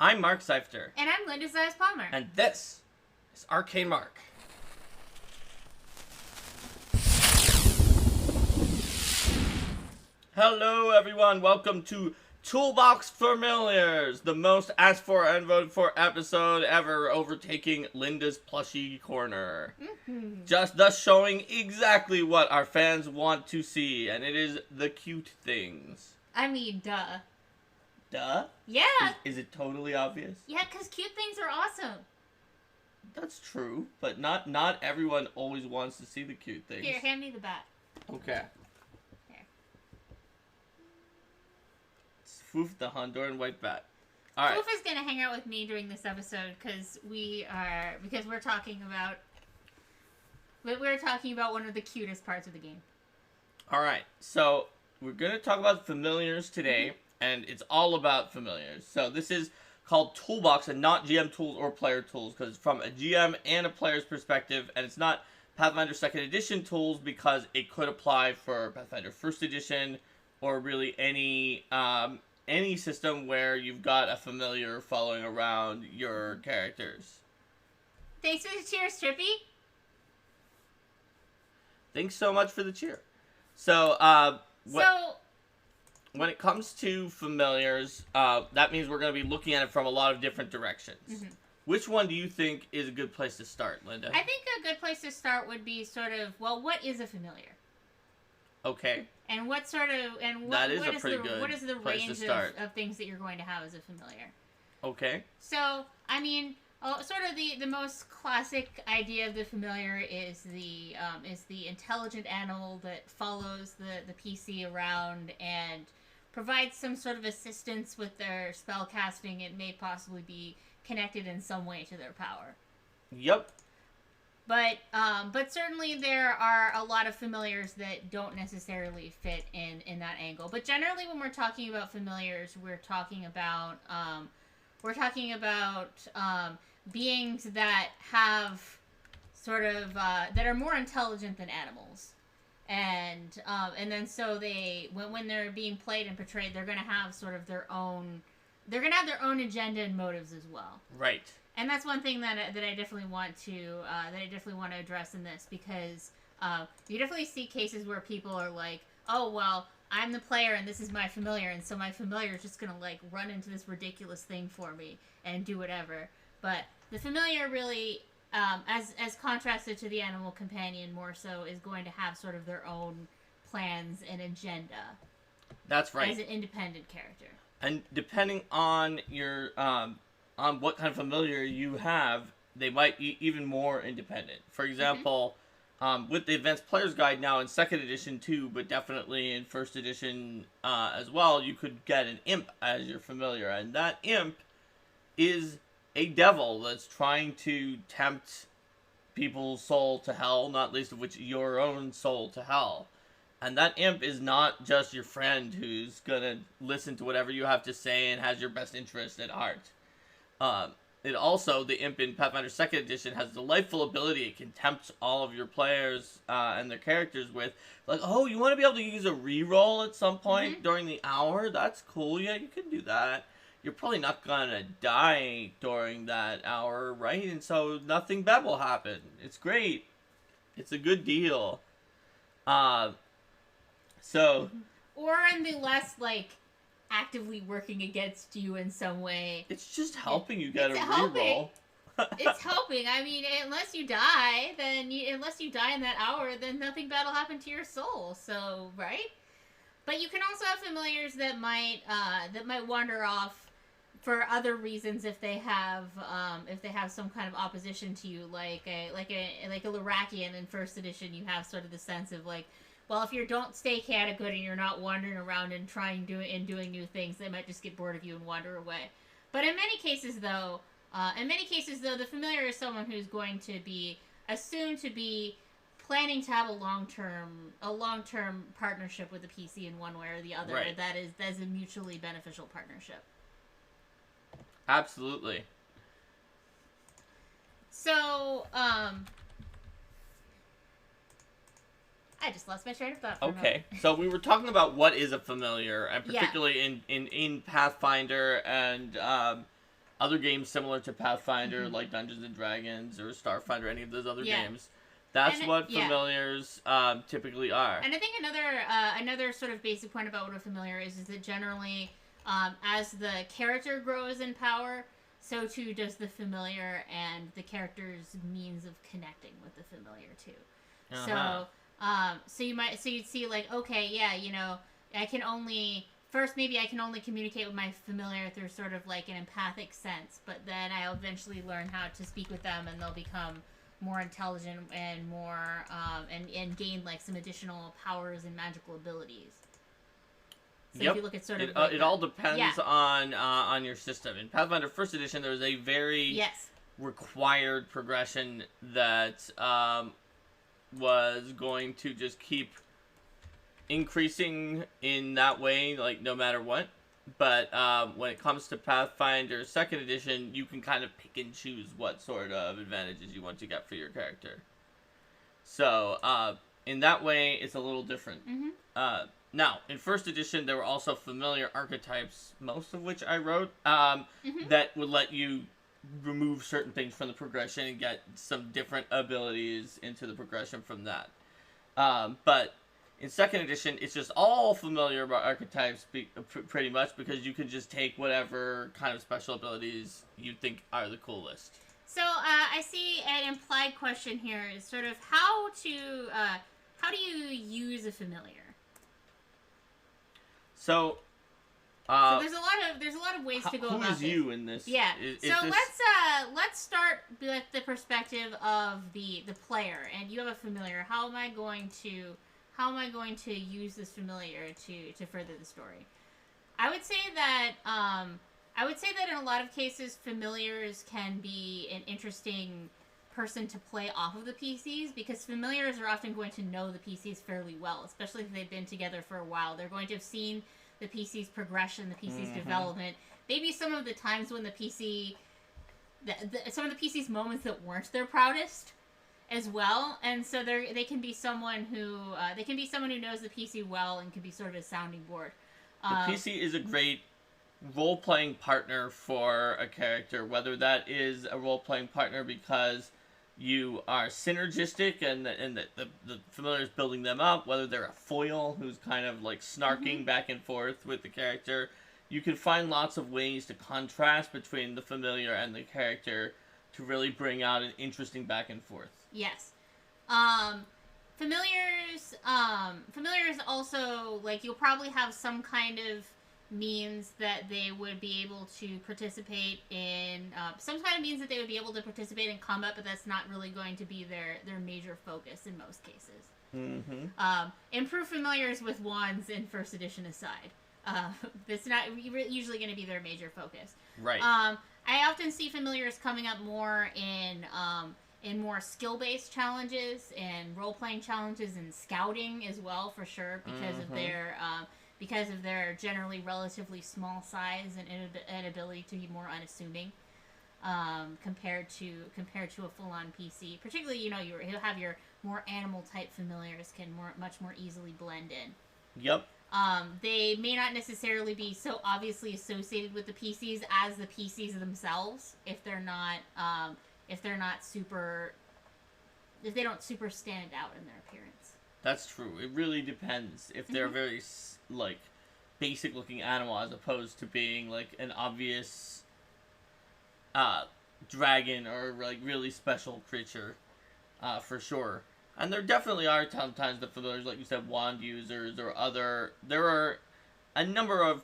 I'm Mark Seifter. And I'm Linda Zayas Palmer. And this is Arcane Mark. Hello everyone, welcome to Toolbox Familiars, the most asked for and voted for episode ever, overtaking Linda's plushie corner. Just thus showing exactly what our fans want to see, and it is the cute things. I mean, duh. Duh? Yeah. Is it totally obvious? Yeah, because cute things are awesome. That's true, but not everyone always wants to see the cute things. Here, hand me the bat. Okay. Here. It's Foof the Honduran white bat. All right. Foof is gonna hang out with me during this episode because we're talking about one of the cutest parts of the game. All right. So we're gonna talk about familiars today. And it's all about familiars. So this is called Toolbox and not GM tools or player tools, because it's from a GM and a player's perspective, and it's not Pathfinder 2nd Edition tools because it could apply for Pathfinder 1st Edition or really any system where you've got a familiar following around your characters. Thanks for the cheers, Trippy. Thanks so much for the cheer. So, when it comes to familiars, that means we're going to be looking at it from a lot of different directions. Mm-hmm. Which one do you think is a good place to start, Linda? I think a good place to start would be sort of, well, what is a familiar? Okay. And what is the range of things that you're going to have as a familiar? Okay. So, I mean, sort of the most classic idea of the familiar is the intelligent animal that follows the PC around and provides some sort of assistance with their spell casting. It may possibly be connected in some way to their power. Yep. But certainly there are a lot of familiars that don't necessarily fit in that angle. But generally, when we're talking about familiars, we're talking about beings that have sort of that are more intelligent than animals, and then so they when they're being played and portrayed, they're going to have sort of their own agenda and motives as well. Right. And that's one thing that I definitely want to address in this, because you definitely see cases where people are like, oh well, I'm the player and this is my familiar, and so my familiar is just gonna like run into this ridiculous thing for me and do whatever. But the familiar really, as contrasted to the animal companion, more so is going to have sort of their own plans and agenda. That's right. As an independent character. And depending on your on what kind of familiar you have, they might be even more independent. For example, with the Advanced Player's Guide now in 2nd Edition too, but definitely in 1st Edition as well, you could get an imp as your familiar, and that imp is a devil that's trying to tempt people's soul to hell, not least of which your own soul to hell. And that imp is not just your friend who's gonna listen to whatever you have to say and has your best interest at heart. It also, the imp in Pathfinder 2nd Edition has a delightful ability. It can tempt all of your players and their characters with, like, oh, you want to be able to use a reroll at some point during the hour? That's cool. Yeah, you can do that. You're probably not gonna die during that hour, right? And so nothing bad will happen. It's great. It's a good deal. Or in the less, like, actively working against you in some way. It's just helping you get a reroll. It's helping. I mean, unless you die in that hour, then nothing bad will happen to your soul. So, right? But you can also have familiars that might wander off for other reasons if they have some kind of opposition to you, like a Larakian in 1st Edition. You have sort of the sense of like, well, if you don't stay chaotic good and you're not wandering around and doing new things, they might just get bored of you and wander away. But in many cases, though, the familiar is someone who's going to be assumed to be planning to have a long-term partnership with the PC in one way or the other. Right. That is a mutually beneficial partnership. Absolutely. So, I just lost my train of thought. Okay, so we were talking about what is a familiar, and particularly in Pathfinder and other games similar to Pathfinder, like Dungeons and Dragons or Starfinder, any of those other games. That's what familiars typically are. And I think another sort of basic point about what a familiar is that generally, as the character grows in power, so too does the familiar and the character's means of connecting with the familiar too. So you'd see like, okay, yeah, you know, I can only communicate with my familiar through sort of like an empathic sense, but then I'll eventually learn how to speak with them, and they'll become more intelligent and more and gain like some additional powers and magical abilities. So if you look at sort of it all depends on your system. In Pathfinder First Edition, there was a very required progression that was going to just keep increasing in that way, like no matter what. But when it comes to Pathfinder Second Edition, you can kind of pick and choose what sort of advantages you want to get for your character. So in that way, it's a little different. Now, in First Edition, there were also familiar archetypes, most of which I wrote, that would let you remove certain things from the progression and get some different abilities into the progression from that. But in Second Edition, it's just all familiar archetypes pretty much, because you can just take whatever kind of special abilities you think are the coolest. So I see an implied question here is sort of how do you use a familiar? So there's a lot of ways to go about this. Who is you in this? Yeah. Let's start with the perspective of the player, and you have a familiar. How am I going to use this familiar to further the story? I would say that in a lot of cases, familiars can be an interesting person to play off of the PCs, because familiars are often going to know the PCs fairly well, especially if they've been together for a while. They're going to have seen the PC's progression, the PC's development, maybe some of the times when the PC, some of the PC's moments that weren't their proudest as well. And so they can be someone who knows the PC well and can be sort of a sounding board. The PC is a great role-playing partner for a character, whether that is a role-playing partner because you are synergistic and the familiar is building them up, whether they're a foil who's kind of like snarking back and forth with the character. You can find lots of ways to contrast between the familiar and the character to really bring out an interesting back and forth. Yes. Familiars also, like, you'll probably have some kind of means that they would be able to participate in, combat, but that's not really going to be their major focus in most cases. Improve familiars with wands in First Edition aside. It's not usually going to be their major focus. Right. I often see familiars coming up more in more skill-based challenges and role-playing challenges and scouting as well, for sure, because of their generally relatively small size and ability to be more unassuming compared to a full-on PC. Particularly, you'll have your more animal-type familiars can much more easily blend in. Yep. They may not necessarily be so obviously associated with the PCs as the PCs themselves if they don't super stand out in their appearance. That's true. It really depends if they're very like basic looking animal as opposed to being like an obvious dragon or like really special creature, for sure. And there definitely are sometimes the familiars, like you said, wand users or other. There are a number of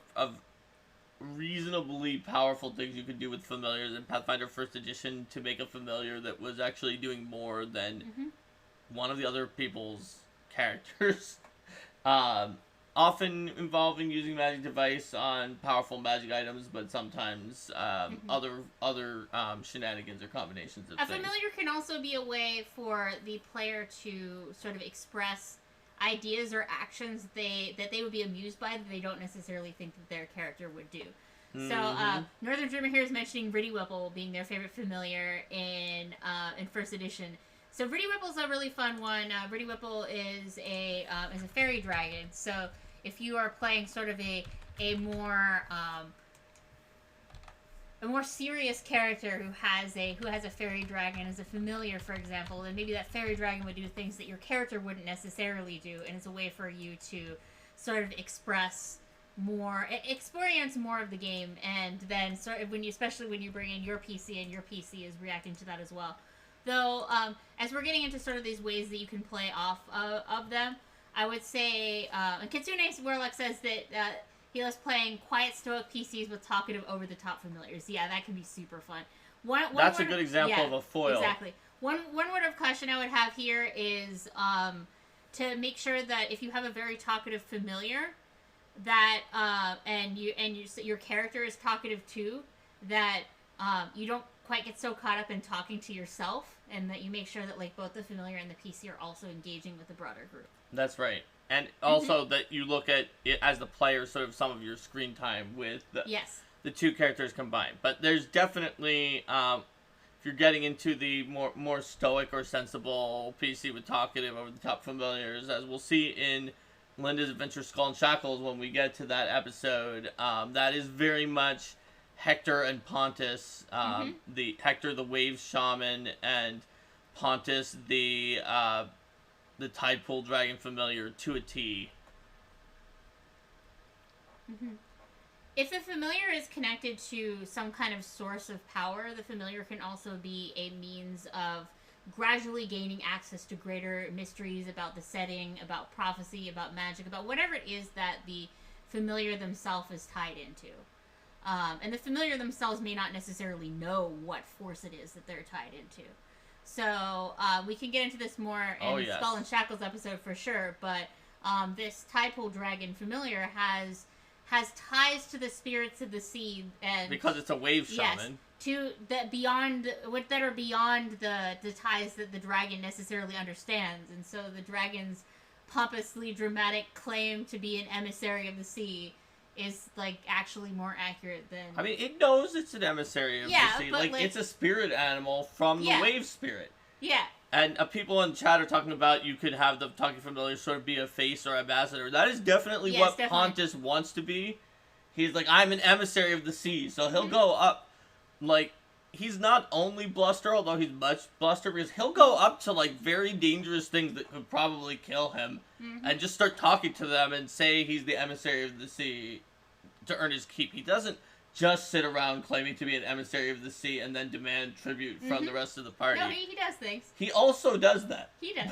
reasonably powerful things you could do with familiars in Pathfinder First Edition to make a familiar that was actually doing more than one of the other people's characters. Often involving using magic device on powerful magic items, but sometimes other shenanigans or combinations of things. A familiar can also be a way for the player to sort of express ideas or actions that they would be amused by that they don't necessarily think that their character would do. So Northern Dreamer here is mentioning Riddy Whipple being their favorite familiar in First Edition. So Riddy Whipple's a really fun one. Riddy Whipple is a fairy dragon. So if you are playing sort of a more a more serious character who has a fairy dragon as a familiar, for example, then maybe that fairy dragon would do things that your character wouldn't necessarily do, and it's a way for you to sort of experience more of the game, and then sort of especially when you bring in your PC and your PC is reacting to that as well. Though, as we're getting into sort of these ways that you can play off of them, I would say, and Kitsune Warlock says that he loves playing quiet, stoic PCs with talkative, over-the-top familiars. Yeah, that can be super fun. That's a good example of a foil. Exactly. One word of caution I would have here is to make sure that if you have a very talkative familiar, that your character is talkative too, that you don't quite get so caught up in talking to yourself, and that you make sure that like both the familiar and the PC are also engaging with the broader group. That's right. And also that you look at it as the player, sort of some of your screen time with the two characters combined. But there's definitely, if you're getting into the more stoic or sensible PC with talkative, over-the-top familiars, as we'll see in Linda's Adventure Skull and Shackles when we get to that episode, that is very much Hector and Pontus, the Hector the Wave Shaman, and Pontus the Tide Pool Dragon familiar to a T. If the familiar is connected to some kind of source of power, the familiar can also be a means of gradually gaining access to greater mysteries about the setting, about prophecy, about magic, about whatever it is that the familiar themselves is tied into. And the familiar themselves may not necessarily know what force it is that they're tied into. So we can get into this more in the Skull and Shackles episode for sure, but this Tide-Pool Dragon familiar has ties to the spirits of the sea, and because it's a wave shaman. That are beyond the ties that the dragon necessarily understands, and so the dragon's pompously dramatic claim to be an emissary of the sea is like actually more accurate than. I mean, it knows it's an emissary of the sea. Like it's a spirit animal from the wave spirit. Yeah. And people in chat are talking about you could have the talking familiar sort of be a face or ambassador. That is definitely what Pontus wants to be. He's like, I'm an emissary of the sea, so he'll go up. Like, he's not only bluster, although he's much bluster, because he'll go up to like very dangerous things that could probably kill him, and just start talking to them and say he's the emissary of the sea to earn his keep. He doesn't just sit around claiming to be an emissary of the sea and then demand tribute from the rest of the party. No, he does things. He also does that. He does.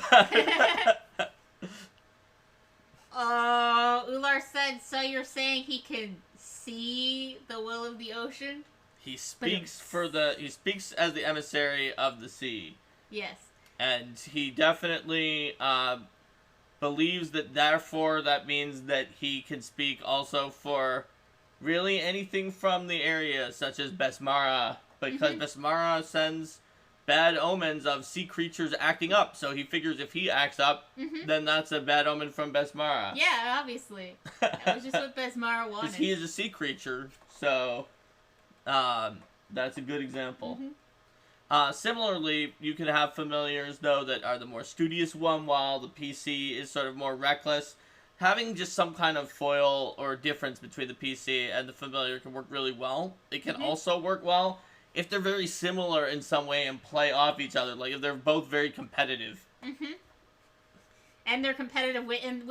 Ular said, so you're saying he can see the will of the ocean? He speaks he speaks as the emissary of the sea. Yes. And he definitely believes that therefore that means that he can speak also for really anything from the area, such as Besmara, because Besmara sends bad omens of sea creatures acting up, so he figures if he acts up, then that's a bad omen from Besmara. Yeah, obviously. That was just what Besmara wanted. Because he is a sea creature, so that's a good example. Similarly, you can have familiars, though, that are the more studious one, while the PC is sort of more reckless. Having just some kind of foil or difference between the PC and the familiar can work really well. It can also work well if they're very similar in some way and play off each other. Like, if they're both very competitive. And they're competitive, and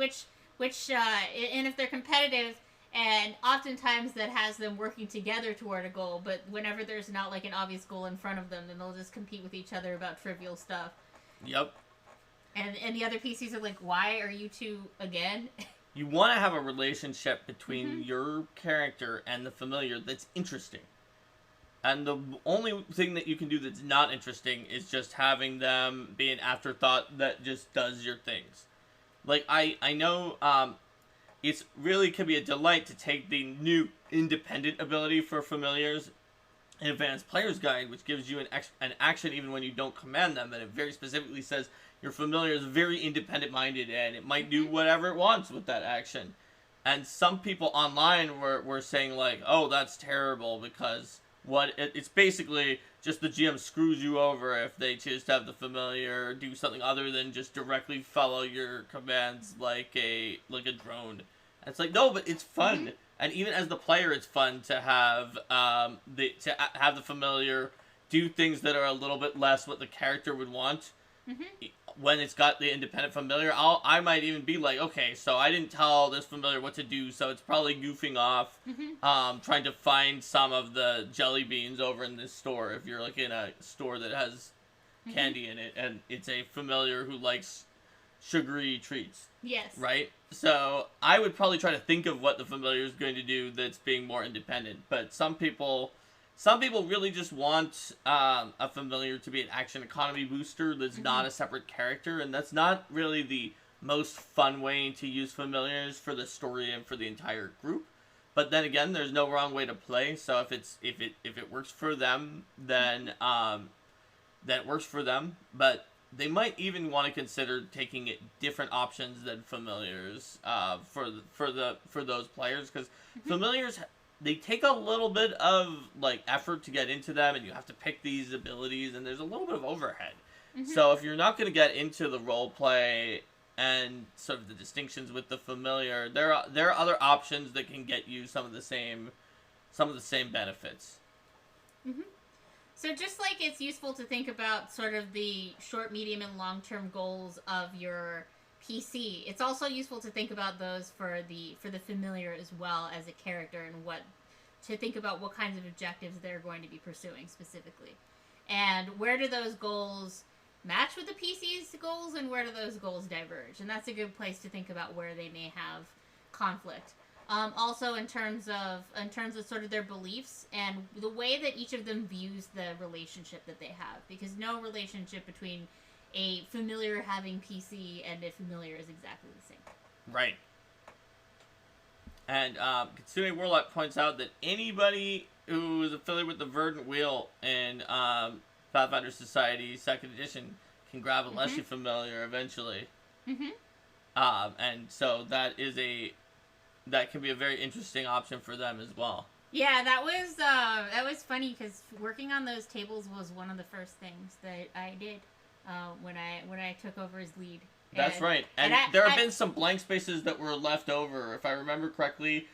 if they're competitive, and oftentimes that has them working together toward a goal, but whenever there's not, like, an obvious goal in front of them, then they'll just compete with each other about trivial stuff. Yep. And the other PCs are like, why are you two again? You want to have a relationship between your character and the familiar that's interesting. And the only thing that you can do that's not interesting is just having them be an afterthought that just does your things. Like, I know it's really can be a delight to take the new independent ability for familiars in Advanced Player's Guide, which gives you an action even when you don't command them, and it very specifically says your familiar is very independent-minded, and it might do whatever it wants with that action. And some people online were saying, like, oh, that's terrible, because it's basically just the GM screws you over if they choose to have the familiar do something other than just directly follow your commands like a drone. And it's like, no, but it's fun. And even as the player, it's fun to have have the familiar do things that are a little bit less what the character would want. Mm-hmm. When it's got the independent familiar, I might even be like, okay, so I didn't tell this familiar what to do, so it's probably goofing off, Mm-hmm. trying to find some of the jelly beans over in this store. If you're like in a store that has Mm-hmm. candy in it, and it's a familiar who likes sugary treats, Yes. right? So I would probably try to think of what the familiar is going to do that's being more independent. But some people really just want a familiar to be an action economy booster that's not a separate character, and that's not really the most fun way to use familiars for the story and for the entire group. But then again, there's no wrong way to play. So if it works for them, then it works for them. But they might even want to consider taking it different options than familiars for those players, because familiars, they take a little bit of like effort to get into them, and you have to pick these abilities, and there's a little bit of overhead. Mm-hmm. So if you're not going to get into the role play and sort of the distinctions with the familiar, there are other options that can get you some of the same benefits. Mm-hmm. So just like it's useful to think about sort of the short, medium, and long-term goals of your PC, it's also useful to think about those for the familiar as well as a character, and to think about what kinds of objectives they're going to be pursuing specifically, and where do those goals match with the PC's goals, and where do those goals diverge. And that's a good place to think about where they may have conflict. Also, in terms of sort of their beliefs and the way that each of them views the relationship that they have, because no relationship between a familiar having PC and a familiar is exactly the same. Right. And Kitsune Warlock points out that anybody who is affiliated with the Verdant Wheel in Pathfinder Society 2nd Edition can grab a Leshy familiar eventually. Mm-hmm. And so that can be a very interesting option for them as well. Yeah, that was funny, because working on those tables was one of the first things that I did when I took over as lead. That's right. And there have been some blank spaces that were left over. If I remember correctly,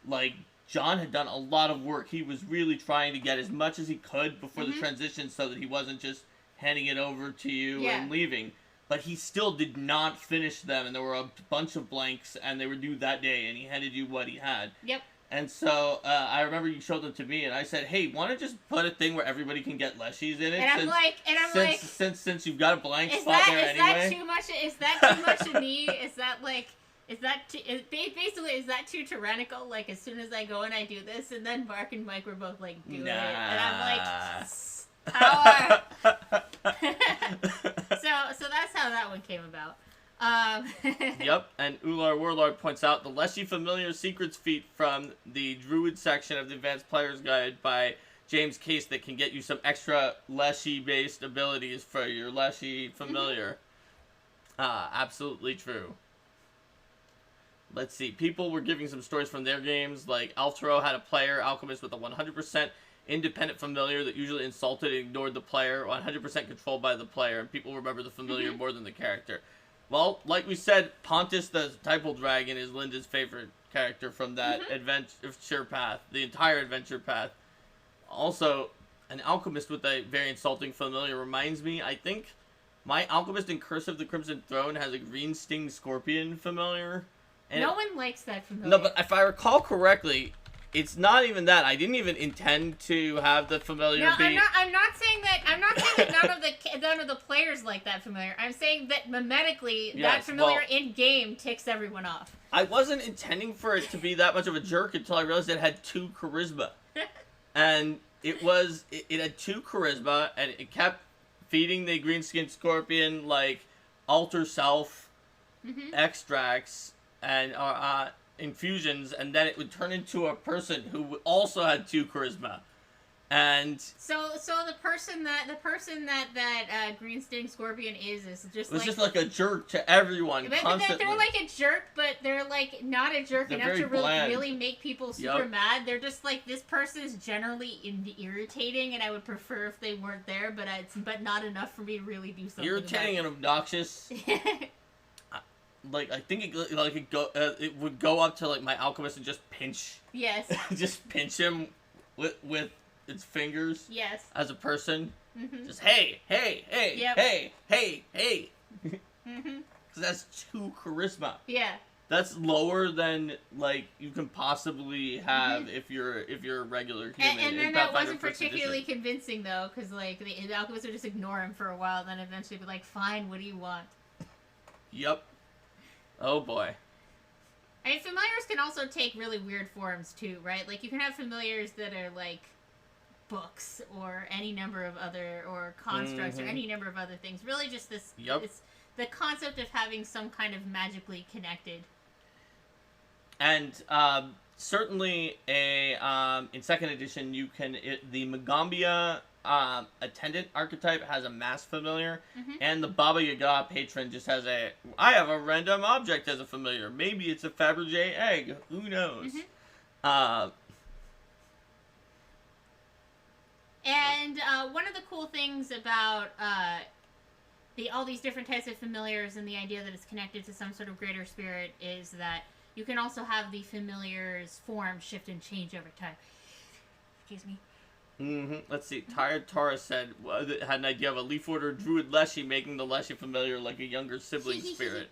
like, John had done a lot of work. He was really trying to get as much as he could before the transition, so that he wasn't just handing it over to you and leaving. But he still did not finish them, and there were a bunch of blanks, and they were due that day, and he handed you what he had. Yep. And so I remember you showed them to me, and I said, "Hey, want to just put a thing where everybody can get leshies in it?" And I'm like, since you've got a blank spot there anyway. Is that too much of me? Is that too tyrannical? Like, as soon as I go and I do this, and then Mark and Mike were both like, do it, and I'm like, power. So that's how that one came about. Yep, and Ular Warlord points out the Leshy Familiar Secrets feat from the Druid section of the Advanced Player's Guide by James Case that can get you some extra Leshy-based abilities for your Leshy Familiar. Absolutely true. Let's see. People were giving some stories from their games, like Altero had a player, Alchemist, with a 100% independent familiar that usually insulted and ignored the player, 100% controlled by the player, and people remember the familiar more than the character. Well, like we said, Pontus the Typal Dragon is Linda's favorite character from that adventure path, the entire adventure path. Also, an Alchemist with a very insulting familiar reminds me, I think, my Alchemist in Curse of the Crimson Throne has a green sting scorpion familiar. And no one likes that familiar. No, but if I recall correctly, it's not even that. I didn't even intend to have the familiar be... I'm not saying that none of the players like that familiar. I'm saying that mimetically, that familiar in game ticks everyone off. I wasn't intending for it to be that much of a jerk until I realized it had 2 charisma. And it had 2 charisma, and it kept feeding the green skinned scorpion like alter self extracts and infusions, and then it would turn into a person who also had 2 charisma. And so the person that green sting scorpion is just just like a jerk to everyone constantly. They're like a jerk, but they're like not a jerk enough to really make people super mad. They're just like, this person is generally irritating, and I would prefer if they weren't there, but not enough for me to really do something. Irritating and obnoxious. like I think it would go up to like my alchemist and just pinch Yes. just pinch him with its fingers Yes. as a person. Mhm. Just hey, hey, hey, Yep. hey, hey, hey. Mhm. Because that's 2 charisma. Yeah. That's lower than like you can possibly have if you're a regular human. And then in that Pathfinder wasn't First particularly Edition. convincing though, because like the alchemist would just ignore him for a while, then eventually be like, "Fine, what do you want?" Yep. Oh boy. I mean, familiars can also take really weird forms too, right? Like you can have familiars that are like books or any number of other or constructs or any number of other things. Really, just this. Yep. It's the concept of having some kind of magically connected. And certainly in second edition you can the Magambia attendant archetype has a mass familiar, and the Baba Yaga patron just has I have a random object as a familiar. Maybe it's a Fabergé egg. Who knows? And one of the cool things about all these different types of familiars and the idea that it's connected to some sort of greater spirit is that you can also have the familiar's form shift and change over time. Excuse me. Let's see. Tired Taurus had an idea of a Leaf Order Druid Leshy making the Leshy familiar like a younger sibling spirit.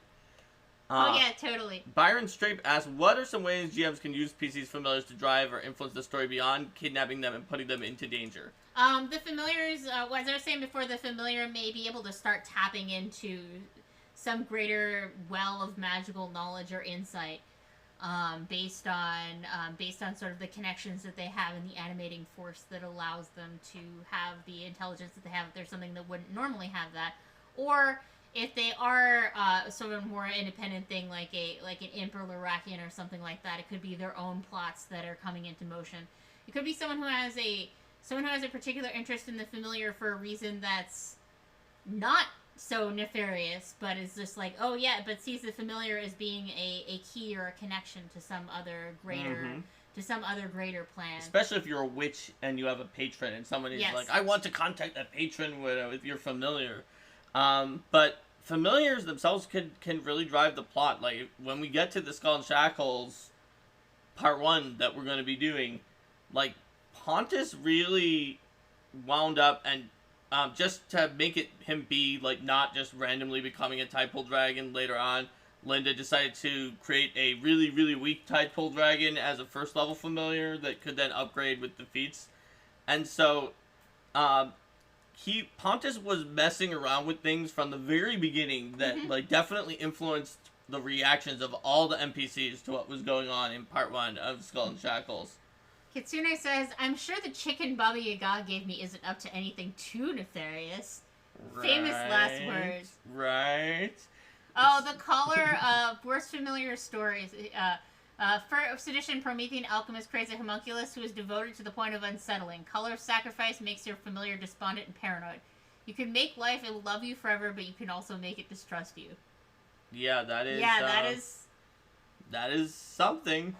Oh yeah, totally. Byron Strape asks, what are some ways GMs can use PC's familiars to drive or influence the story beyond kidnapping them and putting them into danger? The familiars, as I was saying before, the familiar may be able to start tapping into some greater well of magical knowledge or insight, based on sort of the connections that they have and the animating force that allows them to have the intelligence that they have. If there's something that wouldn't normally have that, or if they are sort of a more independent thing, like an imp or Lurakian or something like that, it could be their own plots that are coming into motion. It could be someone who has a particular interest in the familiar for a reason that's not so nefarious, but is just like, oh yeah, but sees the familiar as being a key or a connection to some other greater plan. Especially if you're a witch and you have a patron and someone is like, I want to contact a patron with your familiar. But familiars themselves can really drive the plot. Like when we get to the Skull and Shackles part 1 that we're going to be doing, like Pontus really wound up and just to make him be like not just randomly becoming a Tidepole Dragon later on, Linda decided to create a really, really weak Tidepole Dragon as a first level familiar that could then upgrade with the feats. And so Pontus was messing around with things from the very beginning that like definitely influenced the reactions of all the NPCs to what was going on in part 1 of Skull and Shackles. Kitsune says, I'm sure the chicken Baba Yaga gave me isn't up to anything too nefarious. Right, famous last words. Right. Oh, the caller of Worst Familiar Stories. First edition Promethean alchemist creates a homunculus who is devoted to the point of unsettling. Color of sacrifice makes your familiar despondent and paranoid. You can make life and love you forever, but you can also make it distrust you. Yeah, that is. Yeah, that is. That is something.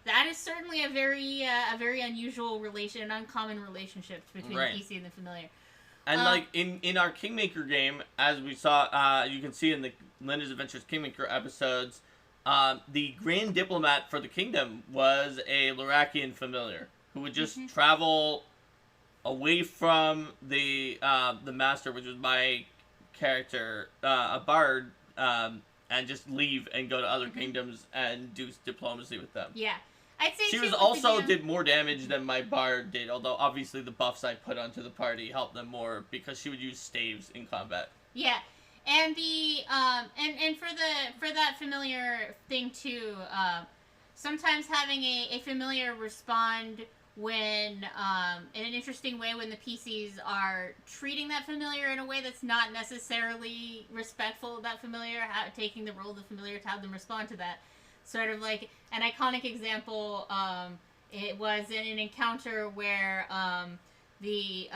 That is certainly a very unusual an uncommon relationship between the PC and the familiar. And like in our Kingmaker game, as we saw, you can see in the Linda's Adventures Kingmaker episodes, the Grand Diplomat for the Kingdom was a Lurakian familiar who would just travel away from the Master, which was my character, a bard, and just leave and go to other kingdoms and do diplomacy with them. Yeah. I'd say she also did more damage than my bard did, although obviously the buffs I put onto the party helped them more because she would use staves in combat. Yeah. And the and for that familiar thing too, sometimes having a familiar respond when in an interesting way when the PCs are treating that familiar in a way that's not necessarily respectful of that familiar, taking the role of the familiar to have them respond to that. Sort of like an iconic example, it was in an encounter where the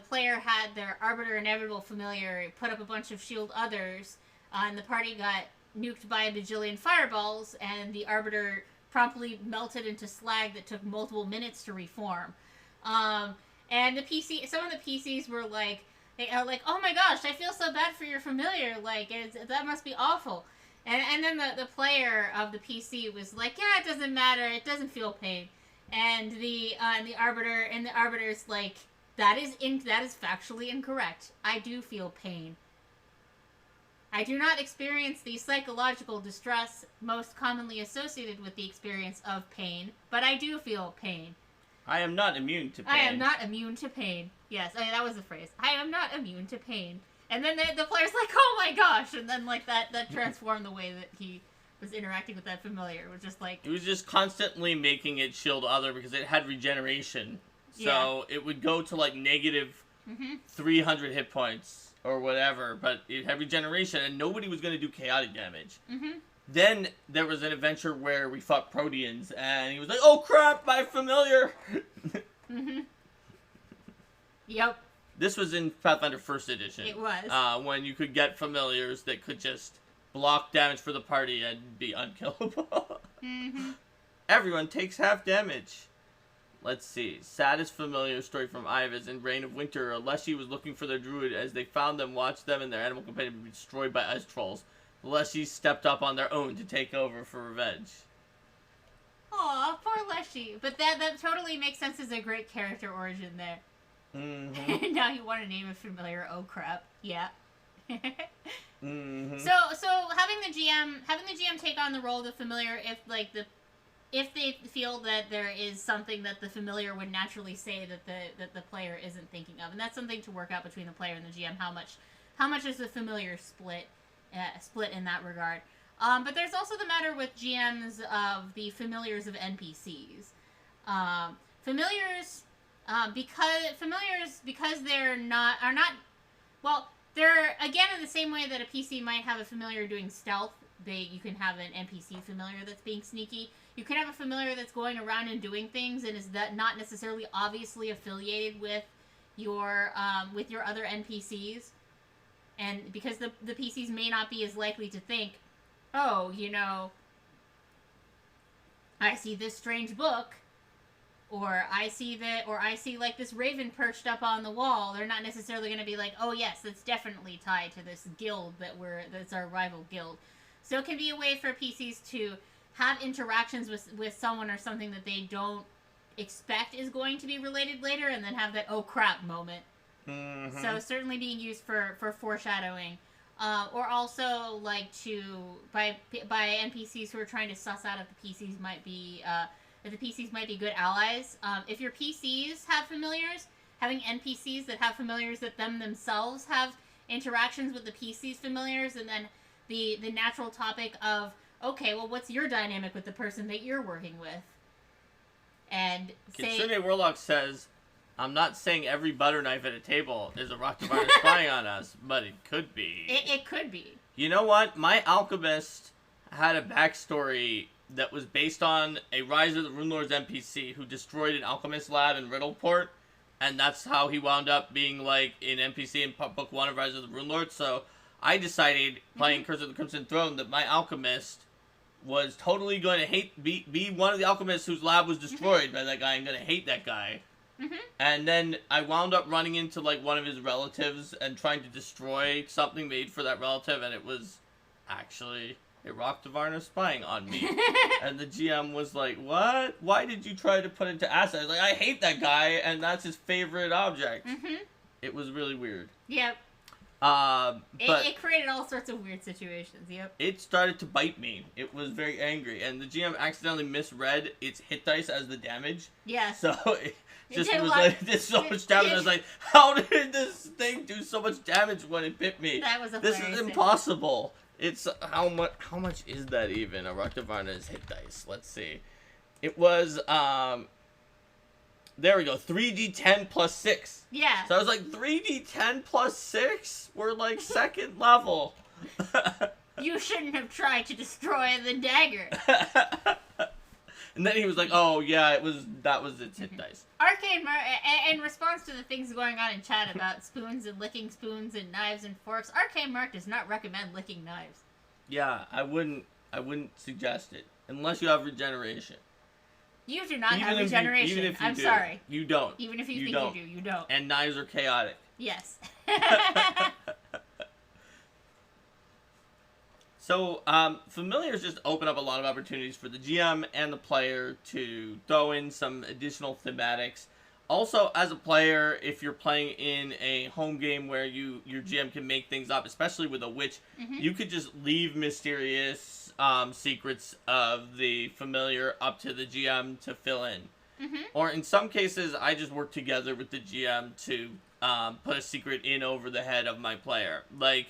player had their Arbiter Inevitable familiar put up a bunch of shield others, and the party got nuked by a bajillion fireballs, and the Arbiter promptly melted into slag that took multiple minutes to reform. And some of the PCs were like, They are like, oh my gosh, I feel so bad for your familiar. Like, that must be awful. And then the player of the PC was like, yeah, it doesn't matter. It doesn't feel pain. And the arbiter's like, that is factually incorrect. I do feel pain. I do not experience the psychological distress most commonly associated with the experience of pain, but I do feel pain. I am not immune to pain. I am not immune to pain. Yes, I mean, that was the phrase. I am not immune to pain. And then the player's like, oh my gosh, and then like that transformed the way that he was interacting with that familiar. It was just like... It was just constantly making it shield other because it had regeneration. So it would go to like negative 300 hit points or whatever, but it had regeneration and nobody was going to do chaotic damage. Then there was an adventure where we fought Proteans and he was like, oh crap, my familiar! Yep. This was in Pathfinder 1st Edition. It was. When you could get familiars that could just block damage for the party and be unkillable. Everyone takes half damage. Let's see. Saddest familiar story from Ives in Reign of Winter. Leshy was looking for their druid as they found them, watched them and their animal companion be destroyed by ice trolls. The Leshy stepped up on their own to take over for revenge. Aw, poor Leshy. But that totally makes sense as a great character origin there. Now you want to name a familiar, oh crap. Yeah. So having the GM take on the role of the familiar if they feel that there is something that the familiar would naturally say that the player isn't thinking of, and that's something to work out between the player and the GM. How much is the familiar split in that regard? But there's also the matter with GMs of the familiars of NPCs. Familiars because they're not well. They're, again, in the same way that a PC might have a familiar doing stealth, you can have an NPC familiar that's being sneaky. You can have a familiar that's going around and doing things and is not necessarily obviously affiliated with your other NPCs. And because the PCs may not be as likely to think, oh, I see this strange book, or I see like this raven perched up on the wall. They're not necessarily going to be like, oh yes, that's definitely tied to this guild that's our rival guild. So it can be a way for PCs to have interactions with someone or something that they don't expect is going to be related later, and then have that oh crap moment. So certainly being used for foreshadowing, or also like by NPCs who are trying to suss out if the PCs might be good allies. If your PCs have familiars, having NPCs that have familiars that themselves have interactions with the PC's familiars, and then the natural topic of, okay, well, what's your dynamic with the person that you're working with? And Kitsune Warlock says, I'm not saying every butter knife at a table is a rock diviner spying on us, but it could be. It could be. You know what? My alchemist had a backstory that was based on a Rise of the Runelords NPC who destroyed an alchemist lab in Riddleport, and that's how he wound up being like an NPC in Book 1 of Rise of the Runelords. So I decided, playing Curse of the Crimson Throne, that my alchemist was totally going to be one of the alchemists whose lab was destroyed by that guy. I'm going to hate that guy. And then I wound up running into like one of his relatives and trying to destroy something made for that relative, and it was actually a rock diviner spying on me. And the GM was like, what? Why did you try to put it to acid? I was like, I hate that guy, and that's his favorite object. It was really weird. Yep. But it created all sorts of weird situations. Yep. It started to bite me. It was very angry, and the GM accidentally misread its hit dice as the damage. Yeah. So it just was like, did so much damage. I was like, how did this thing do so much damage when it bit me? That was This is impossible. It's how much is that even? A rock diviner's hit dice. Let's see. It was there we go. 3d10 plus 6. Yeah. So I was like, 3d10 plus 6? We're like second level. You shouldn't have tried to destroy the dagger. And then he was like, oh yeah, that was its hit dice. Arcane Mark, in response to the things going on in chat about spoons and licking spoons and knives and forks, Arcane Mark does not recommend licking knives. Yeah, I wouldn't suggest it unless you have regeneration. You do not Even have if regeneration. even if you I'm do, sorry. you don't. Even if you think don't. you do, you don't. And knives are chaotic. Yes. So, familiars just open up a lot of opportunities for the GM and the player to throw in some additional thematics. Also, as a player, if you're playing in a home game where your GM can make things up, especially with a witch, you could just leave mysterious secrets of the familiar up to the GM to fill in. Or in some cases, I just work together with the GM to put a secret in over the head of my player. Like,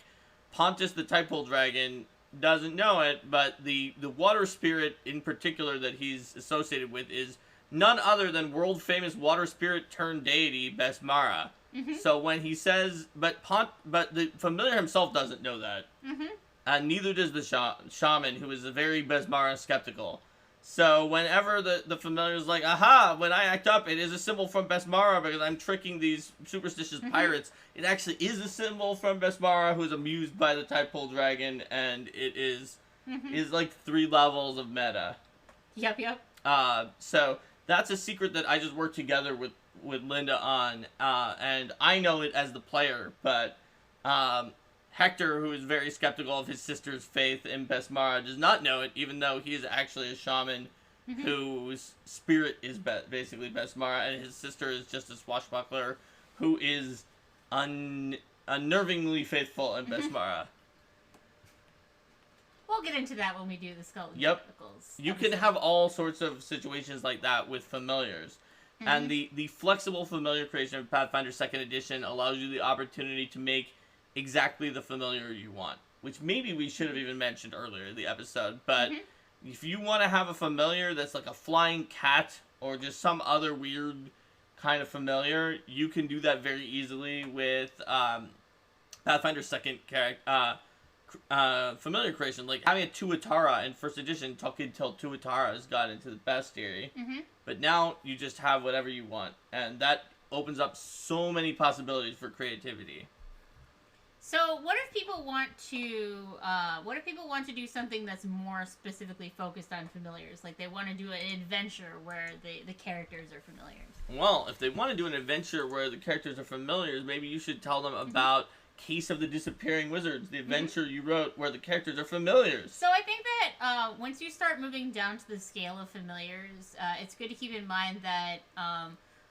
Pontus the Typewheel Dragon doesn't know it, but the water spirit in particular that he's associated with is none other than world famous water spirit turned deity Besmara. So when he says, but the familiar himself doesn't know that. Neither does the shaman, who is a very Besmara skeptical. So whenever the familiar is like, aha, when I act up, it is a symbol from Besmara because I'm tricking these superstitious pirates. It actually is a symbol from Besmara, who's amused by the Typewheel Dragon, and it is like 3 levels of meta. Yep. So that's a secret that I just work together with Linda on, and I know it as the player, but Hector, who is very skeptical of his sister's faith in Besmara, does not know it, even though he is actually a shaman whose spirit is basically Besmara, and his sister is just a swashbuckler who is unnervingly faithful in Besmara. We'll get into that when we do the Skull and Yep. Chronicles You episode. can have all sorts of situations like that with familiars. And the flexible familiar creation of Pathfinder 2nd Edition allows you the opportunity to make exactly the familiar you want, which maybe we should have even mentioned earlier in the episode. But if you want to have a familiar that's like a flying cat or just some other weird kind of familiar, you can do that very easily with Pathfinder 2nd familiar creation. Like having a Tuatara in 1st edition took until Tuataras got into the bestiary. But now you just have whatever you want, and that opens up so many possibilities for creativity. So, what if people want to do something that's more specifically focused on familiars? Like they want to do an adventure where the characters are familiars. Well, if they want to do an adventure where the characters are familiars, maybe you should tell them about Case of the Disappearing Wizards, the adventure you wrote where the characters are familiars. So I think that once you start moving down to the scale of familiars, it's good to keep in mind that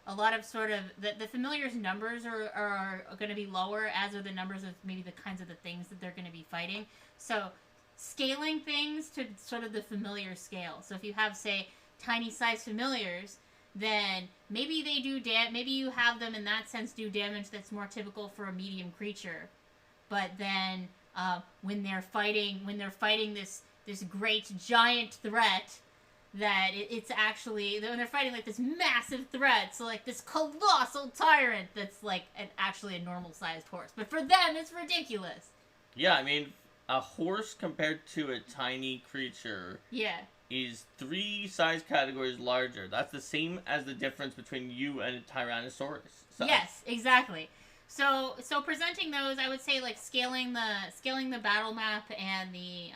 a lot of sort of the familiars numbers are going to be lower, as are the numbers of maybe the kinds of the things that they're going to be fighting. So scaling things to sort of the familiar scale. So if you have, say, tiny size familiars, then maybe they do maybe you have them in that sense do damage that's more typical for a medium creature. But then when they're fighting this great giant threat, that it's actually, when they're fighting like this massive threat, so like this colossal tyrant that's like actually a normal sized horse, but for them it's ridiculous. Yeah, I mean, a horse compared to a tiny creature is 3 size categories larger. That's the same as the difference between you and a Tyrannosaurus. So. Yes, exactly. So presenting those, I would say like scaling the battle map and you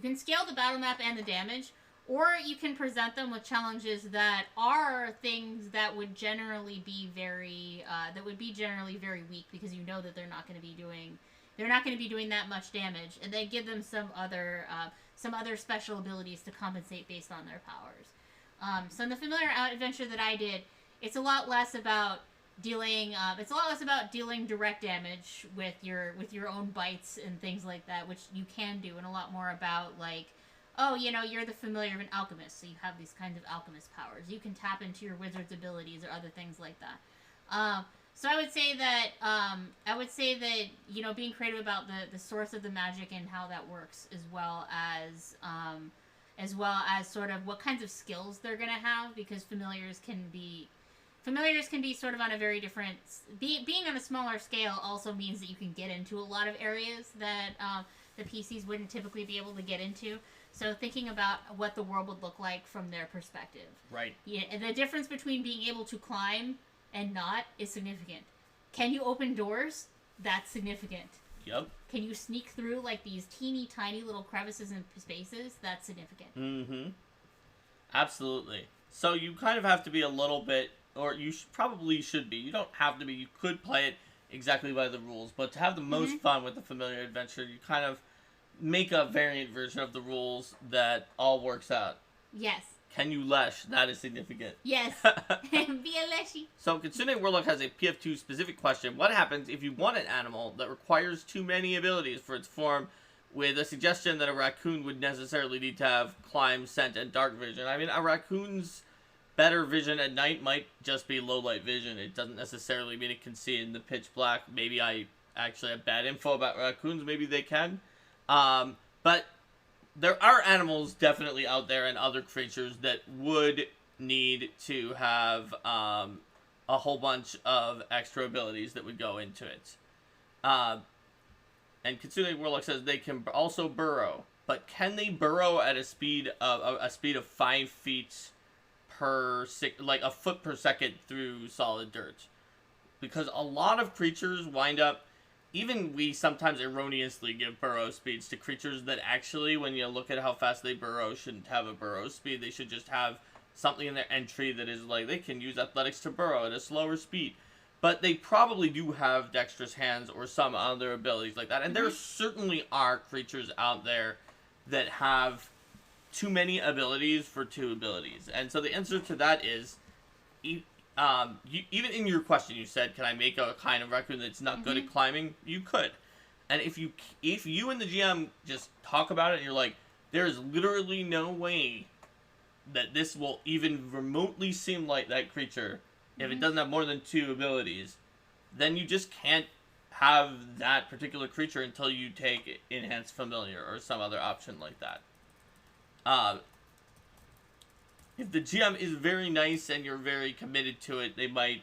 can scale the battle map and the damage. Or you can present them with challenges that are things that would generally be very weak, because you know that they're not going to be doing that much damage, and then give them some other special abilities to compensate based on their powers. So in the familiar adventure that I did, it's a lot less about dealing direct damage with your own bites and things like that, which you can do, and a lot more about like, oh, you're the familiar of an alchemist, so you have these kinds of alchemist powers. You can tap into your wizard's abilities or other things like that. So I would say that being creative about the source of the magic and how that works, as well as sort of what kinds of skills they're gonna have, because familiars can be sort of on a very different. Being on a smaller scale also means that you can get into a lot of areas that the PCs wouldn't typically be able to get into. So thinking about what the world would look like from their perspective. Right. Yeah, and the difference between being able to climb and not is significant. Can you open doors? That's significant. Yep. Can you sneak through like these teeny tiny little crevices and spaces? That's significant. Mm-hmm. Absolutely. So you kind of have to be a little bit, or you probably should be. You don't have to be. You could play it exactly by the rules, but to have the most fun with the familiar adventure, you kind of make a variant version of the rules that all works out. Yes. Can you lesh? That is significant. Yes. Be a leshy. So, Kitsune Warlock has a PF2 specific question. What happens if you want an animal that requires too many abilities for its form, with a suggestion that a raccoon would necessarily need to have climb, scent, and dark vision? I mean, a raccoon's better vision at night might just be low light vision. It doesn't necessarily mean it can see in the pitch black. Maybe I actually have bad info about raccoons. Maybe they can. But there are animals definitely out there and other creatures that would need to have a whole bunch of extra abilities that would go into it. And Kitsune Warlock says they can also burrow, but can they burrow at a speed of 5 feet like a foot per second through solid dirt? Because a lot of creatures wind up, even we sometimes erroneously give burrow speeds to creatures that actually, when you look at how fast they burrow, shouldn't have a burrow speed. They should just have something in their entry that is like, they can use athletics to burrow at a slower speed. But they probably do have dexterous hands or some other abilities like that. And there certainly are creatures out there that have too many abilities for 2 abilities. And so the answer to that is, even in your question, you said, "Can I make a kind of raccoon that's not good at climbing?" You could, and if you and the GM just talk about it, and you're like, "There is literally no way that this will even remotely seem like that creature if it doesn't have more than 2 abilities," then you just can't have that particular creature until you take Enhanced Familiar or some other option like that. If the GM is very nice and you're very committed to it, they might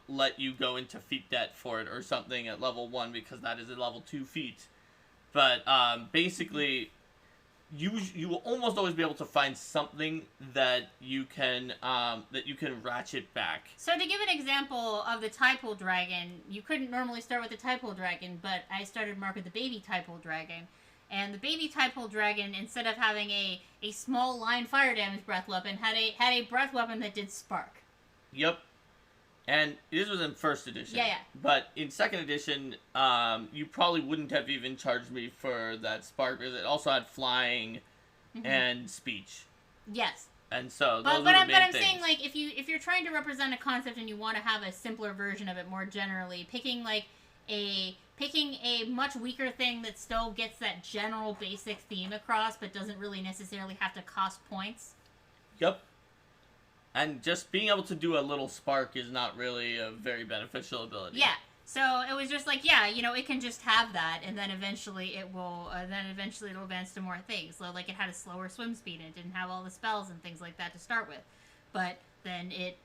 let you go into feat debt for it or something at level 1, because that is a level 2 feat. But basically, you will almost always be able to find something that you can ratchet back. So to give an example of the Typal Dragon, you couldn't normally start with the Typal Dragon, but I started Mark with the baby Typal Dragon. And the baby Typal Dragon, instead of having a small line fire damage breath weapon, had a breath weapon that did spark. Yep. And this was in 1st edition. Yeah. But in 2nd edition, you probably wouldn't have even charged me for that spark, because it also had flying and speech. Yes. And so but those are the main I'm things. saying, like, if you're trying to represent a concept and you want to have a simpler version of it more generally, picking a much weaker thing that still gets that general basic theme across, but doesn't really necessarily have to cost points. Yep. And just being able to do a little spark is not really a very beneficial ability. Yeah. So it was just like, it can just have that, and then eventually it'll advance to more things. So, like, it had a slower swim speed, and it didn't have all the spells and things like that to start with. But then it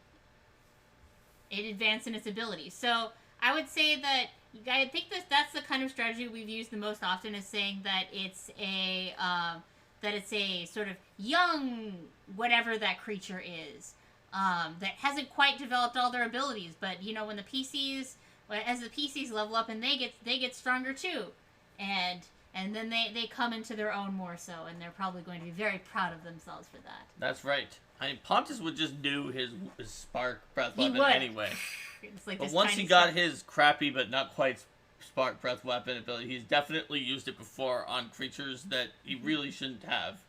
advanced in its abilities. So I would say that I think that's the kind of strategy we've used the most often, is saying that it's a sort of young whatever that creature is, that hasn't quite developed all their abilities. But when the PCs level up, and they get stronger too, and then they come into their own more so, and they're probably going to be very proud of themselves for that. That's right. I mean, Pontus would just do his spark breath weapon would. anyway. It's like But this once tiny he got stuff. his crappy but not quite spark breath weapon ability, he's definitely used it before on creatures that he really shouldn't have.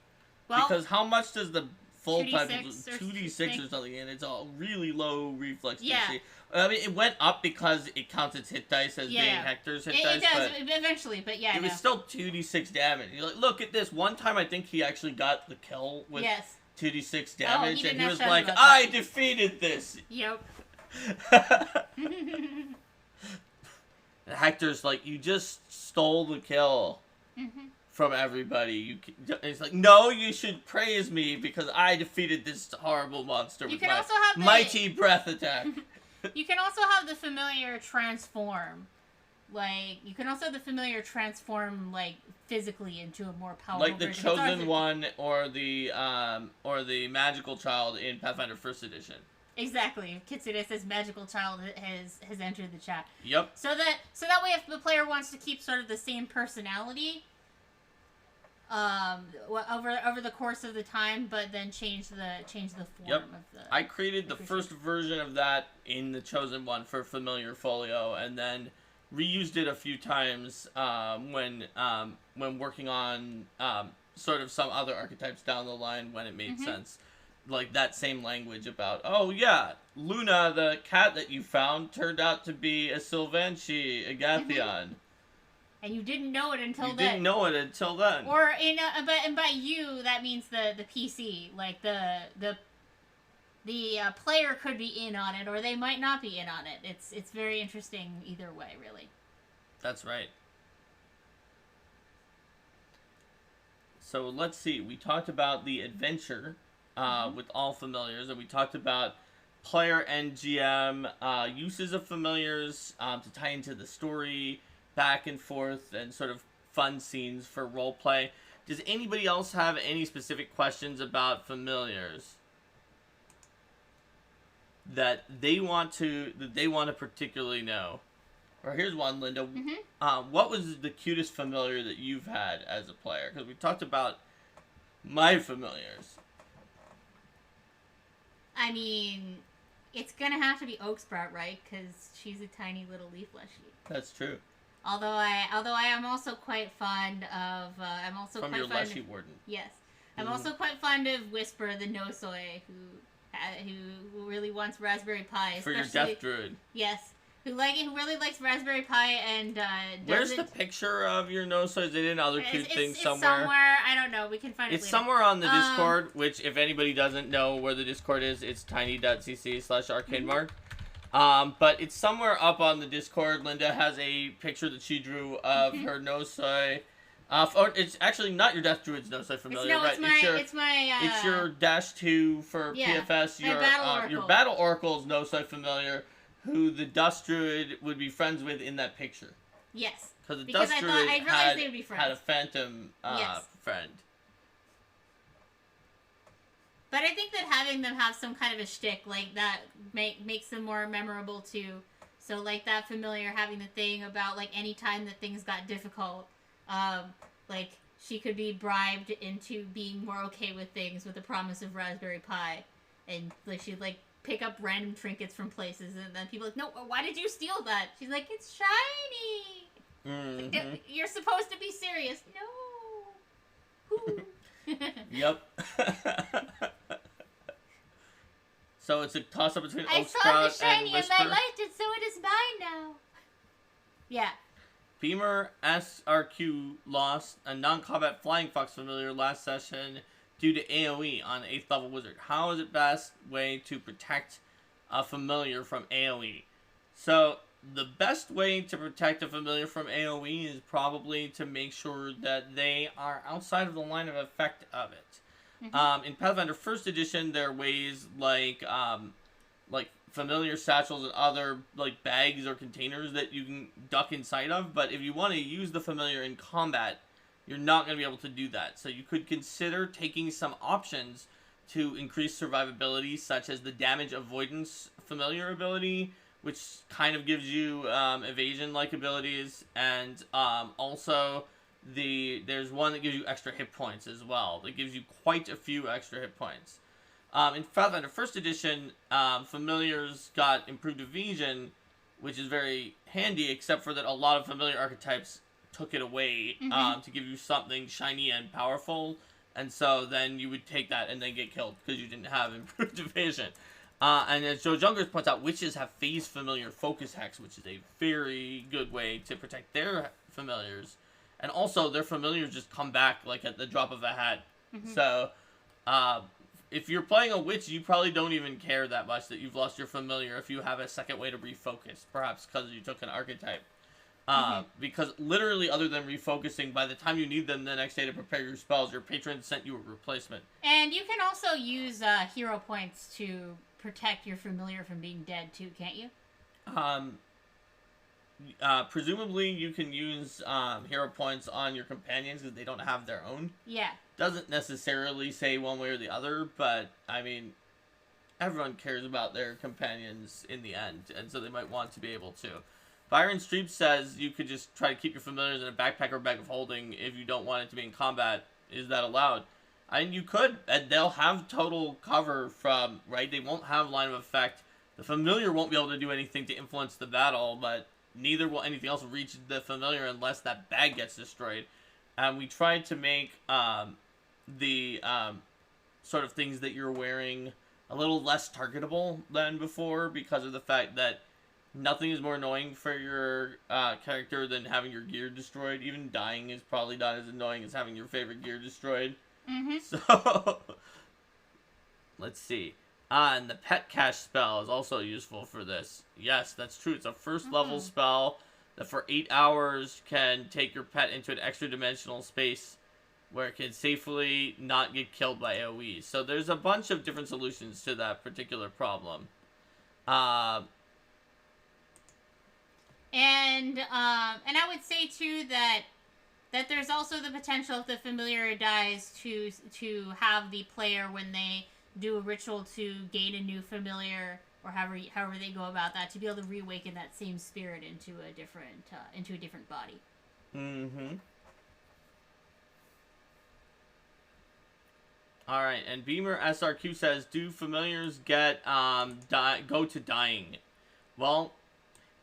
Well, because how much does the full 2d6 type or 2d6 or something, and it's a really low reflex Yeah. DC. I mean, it went up because it counts its hit dice as being Hector's hit dice. It does but eventually, but yeah, it was still 2d6 damage. You're like, look at this. One time I think he actually got the kill with 2d6 damage, he and didn't he have was to like, do that. I defeated this. Yep. Hector's like, you just stole the kill from everybody. It's like, no, you should praise me because I defeated this horrible monster with my mighty breath attack. You can also have the familiar transform. Like, you can also have the familiar transform, like, physically into a more powerful like the version. Chosen One or the Magical Child in Pathfinder 1st Edition. Exactly. Kitsune says Magical Child has entered the chat. Yep. So that way, if the player wants to keep sort of the same personality, over the course of the time, but then change the form Yep. of the. I created the first version of that in the Chosen One for Familiar Folio, and then reused it a few times when working on sort of some other archetypes down the line when it made sense. Like that same language about, oh yeah, Luna, the cat that you found, turned out to be a Sylvanshi, a Gathion. And you didn't know it until You then. didn't know it until then. Or but by you, that means the PC, like the player could be in on it, or they might not be in on it. It's very interesting either way, really. That's right. So let's see. We talked about the adventure with all familiars, and we talked about player and GM uses of familiars to tie into the story, back and forth, and sort of fun scenes for roleplay. Does anybody else have any specific questions about familiars that they want to particularly know? Or here's one, Linda. What was the cutest familiar that you've had as a player? Because we talked about my familiars. I mean, it's gonna have to be Oak Sprout, right? Because she's a tiny little leaf fleshy. That's true. Although I am also quite fond of From your Leshy Warden. Yes, I'm also quite fond of Whisper the Nosoi, who really wants Raspberry Pi. For your Death Druid. Yes. Who really likes Raspberry Pi and Where's the picture of your Nosoi? Is it in other cute things somewhere? It's somewhere. I don't know. We can find it It's later. somewhere on the Discord, which if anybody doesn't know where the Discord is, it's tiny.cc/arcademark. But it's somewhere up on the Discord. Linda has a picture that she drew of her Nosoi. It's actually not your Death Druid's Nosoi familiar, right? It's your -2 for PFS. Your Battle Oracle's Nosoi familiar, who the Dust Druid would be friends with in that picture. Yes. Because the Dust Druid I realized they would be friends. had a Phantom friend. But I think that having them have some kind of a shtick like that makes them more memorable too. So like that familiar having the thing about like any time that things got difficult, like she could be bribed into being more okay with things with the promise of Raspberry Pi, and like she'd like pick up random trinkets from places, and then people are like, no, why did you steal that? She's like, it's shiny. Like, you're supposed to be serious. No. Yep. So it's a toss up between Oak Sprout I saw the shiny and Whisper. and I liked it, so it is mine now. Yeah. Beamer SRQ lost a non-combat Flying Fox familiar last session due to AoE on 8th level wizard. How is it best way to protect a familiar from AoE? So the best way to protect a familiar from AoE is probably to make sure that they are outside of the line of effect of it. In Pathfinder First Edition, there are ways like familiar satchels and other like bags or containers that you can duck inside of. But if you want to use the familiar in combat, you're not going to be able to do that. So you could consider taking some options to increase survivability, such as the damage avoidance familiar ability, which kind of gives you evasion-like abilities, and also there's one that gives you extra hit points as well. That gives you quite a few extra hit points. In Pathfinder First Edition, familiars got improved evasion, which is very handy, except for that a lot of familiar archetypes took it away to give you something shiny and powerful, and so then you would take that and then get killed because you didn't have improved evasion. And as Joe Jungers points out, witches have phase familiar focus hex, which is a very good way to protect their familiars. And also, their familiars just come back like at the drop of a hat. So, if you're playing a witch, you probably don't even care that much that you've lost your familiar if you have a second way to refocus, perhaps because you took an archetype. Because literally, other than refocusing, by the time you need them the next day to prepare your spells, your patron sent you a replacement. And you can also use hero points to protect your familiar from being dead too, can't you? Presumably you can use hero points on your companions because they don't have their own. Yeah. Doesn't necessarily say one way or the other, but I mean, everyone cares about their companions in the end, and so they might want to be able to. Byron Streep says you could just try to keep your familiars in a backpack or bag of holding if you don't want it to be in combat. is that allowed? And you could, and they'll have total cover from, right? They won't have line of effect. The familiar won't be able to do anything to influence the battle, but neither will anything else reach the familiar unless that bag gets destroyed. And we tried to make the sort of things that you're wearing a little less targetable than before because of the fact that nothing is more annoying for your character than having your gear destroyed. Even dying is probably not as annoying as having your favorite gear destroyed. Mm-hmm. So, let's see. And the pet cache spell is also useful for this. Yes, that's true. It's a first level spell that for 8 hours can take your pet into an extra dimensional space where it can safely not get killed by AoE. So there's a bunch of different solutions to that particular problem. And I would say too that there's also the potential if the familiar dies to have the player, when they do a ritual to gain a new familiar, or however they go about that, to be able to reawaken that same spirit into a different body. Mm-hmm. All right, and Beamer SRQ says, "Do familiars get go to dying?" Well,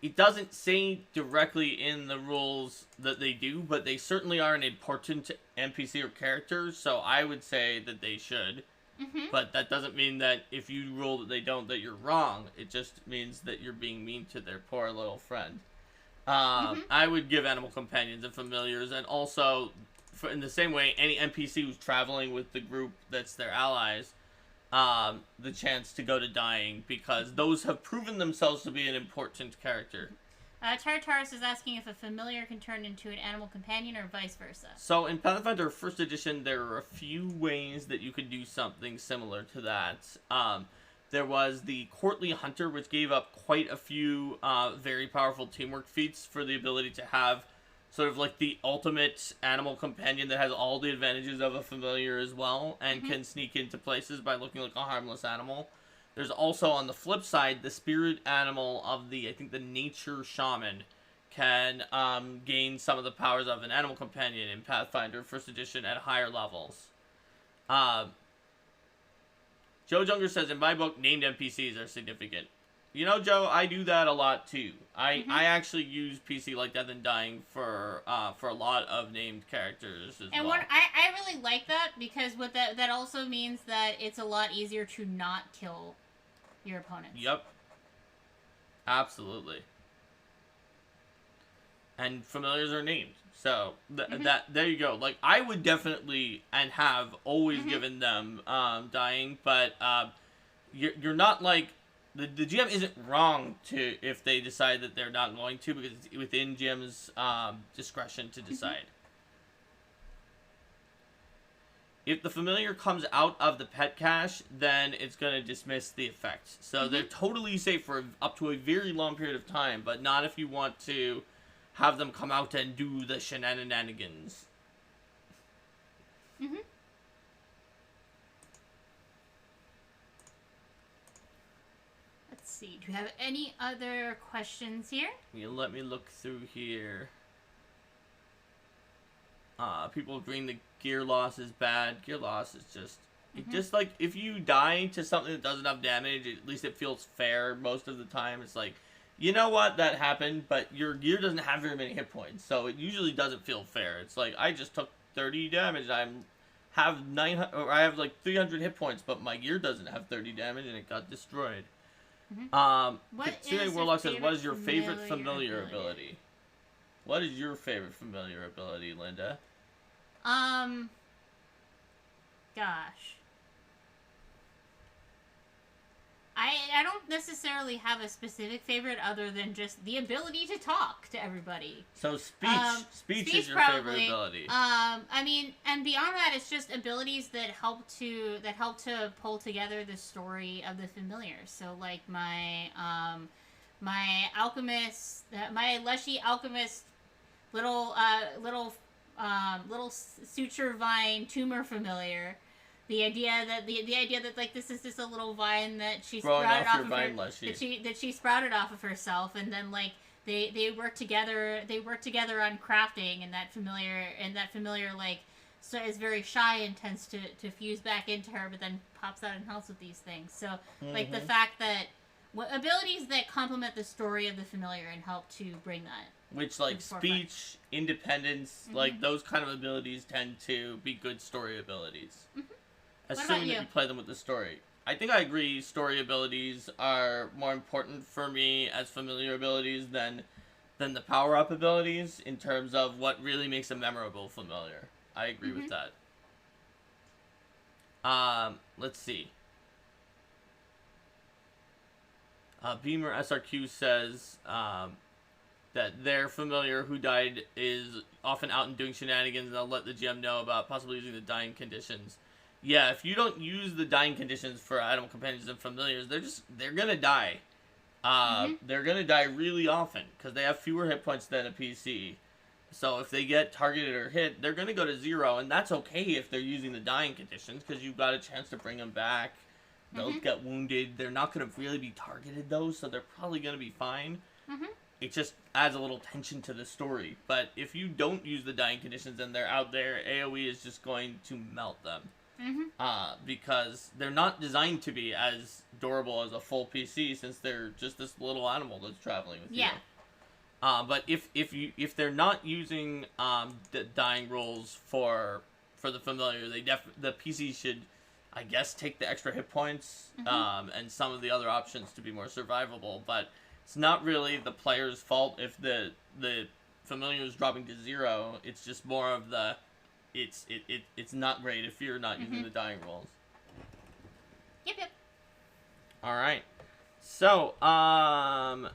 it doesn't say directly in the rules that they do, but they certainly are an important NPC or character, so I would say that they should. Mm-hmm. But that doesn't mean that if you rule that they don't, that you're wrong. It just means that you're being mean to their poor little friend. I would give animal companions and familiars, and also, in the same way, any NPC who's traveling with the group that's their allies, the chance to go to dying, because those have proven themselves to be an important character. Tartarus is asking if a familiar can turn into an animal companion or vice versa. So in Pathfinder 1st Edition, there are a few ways that you could do something similar to that. There was the Courtly Hunter, which gave up quite a few very powerful teamwork feats for the ability to have sort of like the ultimate animal companion that has all the advantages of a familiar as well, and can sneak into places by looking like a harmless animal. There's also, on the flip side, the spirit animal of the nature shaman can gain some of the powers of an animal companion in Pathfinder 1st Edition at higher levels. Joe Junger says, in my book, named NPCs are significant. You know, Joe, I do that a lot too. I actually use PC like Death and Dying for a lot of named characters as well. And I really like that, because what that also means that it's a lot easier to not kill your opponents. Yep. Absolutely. And familiars are named. So, there you go. Like, I would definitely, and have always given them dying, but you're not like, the GM isn't wrong to, if they decide that they're not going to, because it's within GM's discretion to decide. If the familiar comes out of the pet cache, then it's going to dismiss the effect. So they're totally safe for up to a very long period of time, but not if you want to have them come out and do the shenanigans. Let's see. Do you have any other questions here? Let me look through here. People agreeing that gear loss is bad. Gear loss is just... just like, if you die to something that does enough damage, at least it feels fair most of the time. It's like, you know what, that happened, but your gear doesn't have very many hit points, so it usually doesn't feel fair. It's like, I just took 30 damage, I have like 300 hit points, but my gear doesn't have 30 damage, and it got destroyed. Kitsune Warlock says, what is your favorite familiar ability? What is your favorite familiar ability, Linda? Gosh. I don't necessarily have a specific favorite other than just the ability to talk to everybody. So speech is your favorite ability. I mean, and beyond that, it's just abilities that help to pull together the story of the familiar. So like my alchemist, my Leshy alchemist, little suture vine tumor familiar. The idea that like this is just a little vine that she sprouted off of her, that she sprouted off of herself, and then like they work together on crafting, and that familiar like is very shy and tends to fuse back into her, but then pops out and helps with these things. So, like, the fact that abilities that complement the story of the familiar and help to bring that. Which, like, speech, independence, like, those kind of abilities tend to be good story abilities. Assuming that you play them with the story. I think I agree story abilities are more important for me as familiar abilities than the power-up abilities in terms of what really makes a memorable familiar. I agree with that. Let's see. Beamer SRQ says that their familiar who died is often out and doing shenanigans, and they'll let the GM know about possibly using the dying conditions. Yeah, if you don't use the dying conditions for animal companions and familiars, they're gonna die. They're gonna die really often because they have fewer hit points than a PC. So if they get targeted or hit, they're gonna go to 0, and that's okay if they're using the dying conditions because you've got a chance to bring them back. They'll get wounded. They're not gonna really be targeted though, so they're probably gonna be fine. It just adds a little tension to the story. But if you don't use the dying conditions and they're out there, AoE is just going to melt them. Because they're not designed to be as durable as a full PC since they're just this little animal that's traveling with you. But if they're not using the dying rules for the familiar, the PC should, I guess, take the extra hit points and some of the other options to be more survivable. But it's not really the player's fault if the familiar is dropping to 0. It's just more of the it's not great if you're not using the dying rolls. Yep. All right. So, I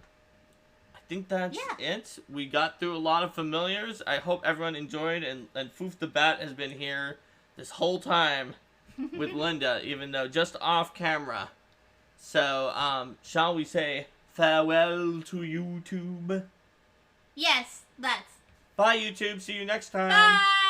think that's it. We got through a lot of familiars. I hope everyone enjoyed, and Foof the Bat has been here this whole time with Linda, even though just off camera. So, shall we say farewell to YouTube? Yes, let's. Bye, YouTube. See you next time. Bye!